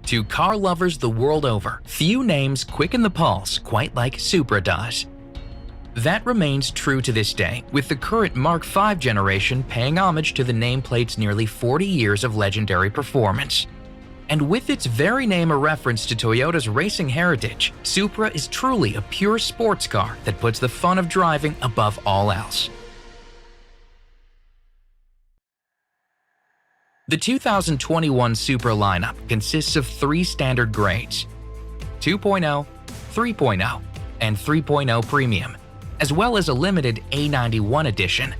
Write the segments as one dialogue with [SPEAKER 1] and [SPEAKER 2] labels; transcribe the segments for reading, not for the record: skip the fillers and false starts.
[SPEAKER 1] To car lovers the world over, few names quicken the pulse quite like Supra does. That remains true to this day, with the current Mark V generation paying homage to the nameplate's nearly 40 years of legendary performance. And with its very name a reference to Toyota's racing heritage, Supra is truly a pure sports car that puts the fun of driving above all else. The 2021 Supra lineup consists of 3 standard grades: 2.0, 3.0, and 3.0 Premium, as well as a limited A91 edition.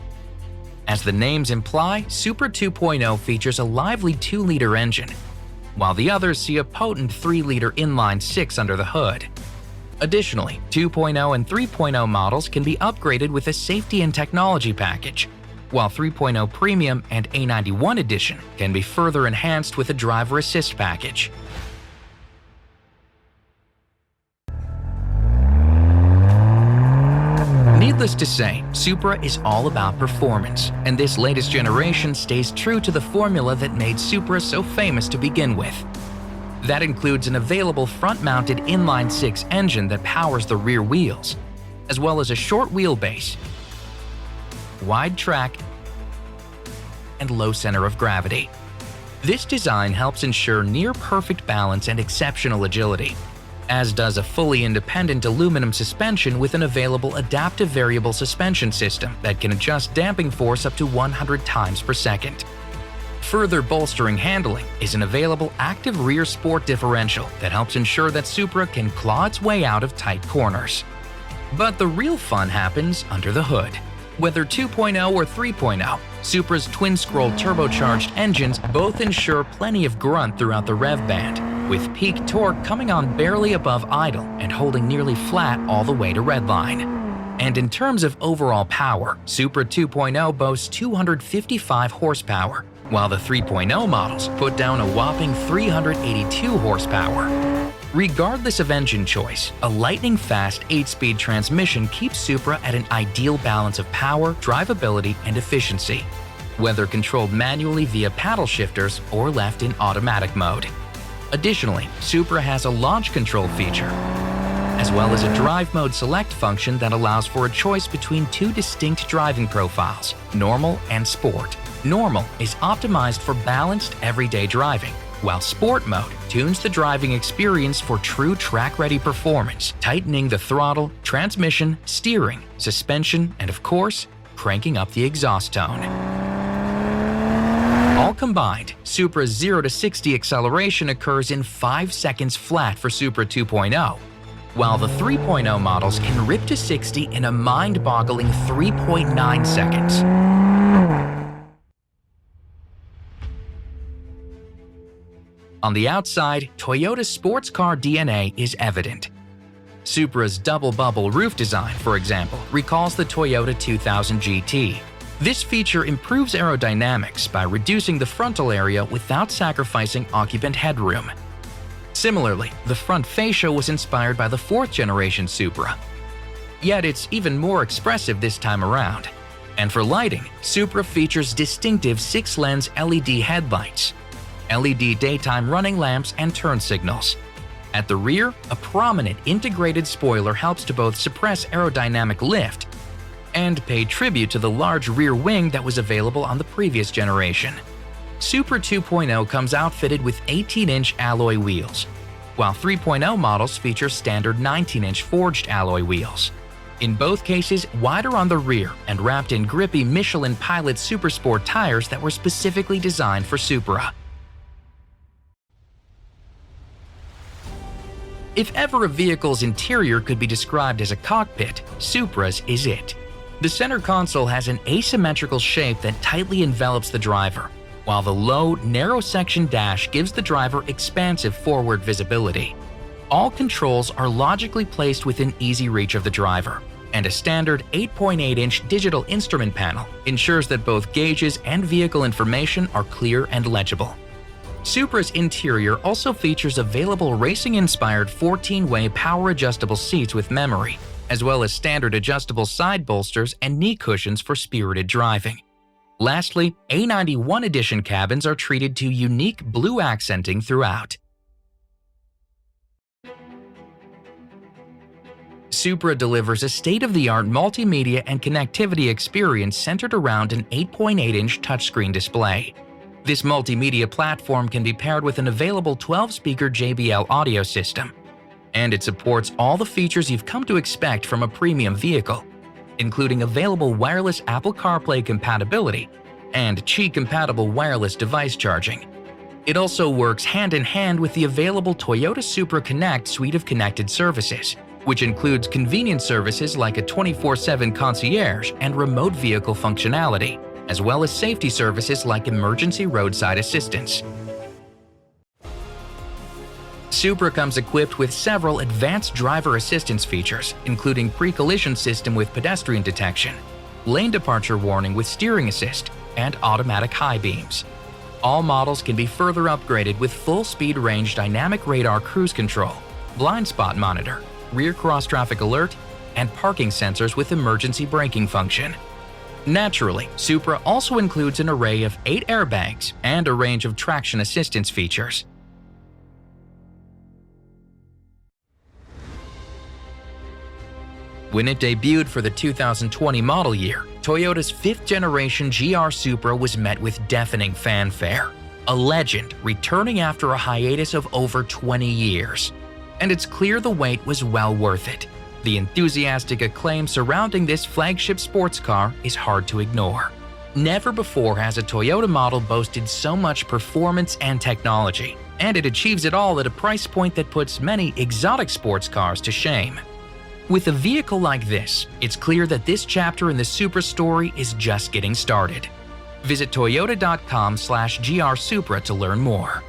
[SPEAKER 1] As the names imply, Supra 2.0 features a lively 2-liter engine, while the others see a potent 3-liter inline-6 under the hood. Additionally, 2.0 and 3.0 models can be upgraded with a safety and technology package, while 3.0 Premium and A91 Edition can be further enhanced with a driver assist package. Needless to say, Supra is all about performance, and this latest generation stays true to the formula that made Supra so famous to begin with. That includes an available front-mounted inline-6 engine that powers the rear wheels, as well as a short wheelbase, wide track, and low center of gravity. This design helps ensure near-perfect balance and exceptional agility, as does a fully independent aluminum suspension with an available adaptive variable suspension system that can adjust damping force up to 100 times per second. Further bolstering handling is an available active rear sport differential that helps ensure that Supra can claw its way out of tight corners. But the real fun happens under the hood. Whether 2.0 or 3.0, Supra's twin-scroll turbocharged engines both ensure plenty of grunt throughout the rev band, with peak torque coming on barely above idle and holding nearly flat all the way to redline. And in terms of overall power, Supra 2.0 boasts 255 horsepower, while the 3.0 models put down a whopping 382 horsepower. Regardless of engine choice, a lightning-fast 8-speed transmission keeps Supra at an ideal balance of power, drivability, and efficiency, whether controlled manually via paddle shifters or left in automatic mode. Additionally, Supra has a launch control feature, as well as a drive mode select function that allows for a choice between 2 distinct driving profiles, normal and sport. Normal is optimized for balanced everyday driving, while Sport mode tunes the driving experience for true track-ready performance, tightening the throttle, transmission, steering, suspension, and of course, cranking up the exhaust tone. All combined, Supra's 0 to 60 acceleration occurs in 5 seconds flat for Supra 2.0, while the 3.0 models can rip to 60 in a mind-boggling 3.9 seconds. On the outside, Toyota's sports car DNA is evident. Supra's double-bubble roof design, for example, recalls the Toyota 2000 GT. This feature improves aerodynamics by reducing the frontal area without sacrificing occupant headroom. Similarly, the front fascia was inspired by the 4th-generation Supra. Yet it's even more expressive this time around. And for lighting, Supra features distinctive 6-lens LED headlights, LED daytime running lamps, and turn signals. At the rear, a prominent integrated spoiler helps to both suppress aerodynamic lift and pay tribute to the large rear wing that was available on the previous generation. Supra 2.0 comes outfitted with 18-inch alloy wheels, while 3.0 models feature standard 19-inch forged alloy wheels. In both cases, wider on the rear and wrapped in grippy Michelin Pilot Supersport tires that were specifically designed for Supra. If ever a vehicle's interior could be described as a cockpit, Supra's is it. The center console has an asymmetrical shape that tightly envelops the driver, while the low, narrow-section dash gives the driver expansive forward visibility. All controls are logically placed within easy reach of the driver, and a standard 8.8-inch digital instrument panel ensures that both gauges and vehicle information are clear and legible. Supra's interior also features available racing-inspired 14-way power-adjustable seats with memory, as well as standard adjustable side bolsters and knee cushions for spirited driving. Lastly, A91 edition cabins are treated to unique blue accenting throughout. Supra delivers a state-of-the-art multimedia and connectivity experience centered around an 8.8-inch touchscreen display. This multimedia platform can be paired with an available 12-speaker JBL audio system, and it supports all the features you've come to expect from a premium vehicle, including available wireless Apple CarPlay compatibility and Qi-compatible wireless device charging. It also works hand-in-hand with the available Toyota Supra Connect suite of connected services, which includes convenient services like a 24/7 concierge and remote vehicle functionality, as well as safety services like emergency roadside assistance. Supra comes equipped with several advanced driver assistance features, including pre-collision system with pedestrian detection, lane departure warning with steering assist, and automatic high beams. All models can be further upgraded with full-speed range dynamic radar cruise control, blind spot monitor, rear cross-traffic alert, and parking sensors with emergency braking function. Naturally, Supra also includes an array of 8 airbags and a range of traction assistance features. When it debuted for the 2020 model year, Toyota's 5th-generation GR Supra was met with deafening fanfare, a legend returning after a hiatus of over 20 years. And it's clear the wait was well worth it. The enthusiastic acclaim surrounding this flagship sports car is hard to ignore. Never before has a Toyota model boasted so much performance and technology, and it achieves it all at a price point that puts many exotic sports cars to shame. With a vehicle like this, it's clear that this chapter in the Supra story is just getting started. Visit toyota.com/GR Supra to learn more.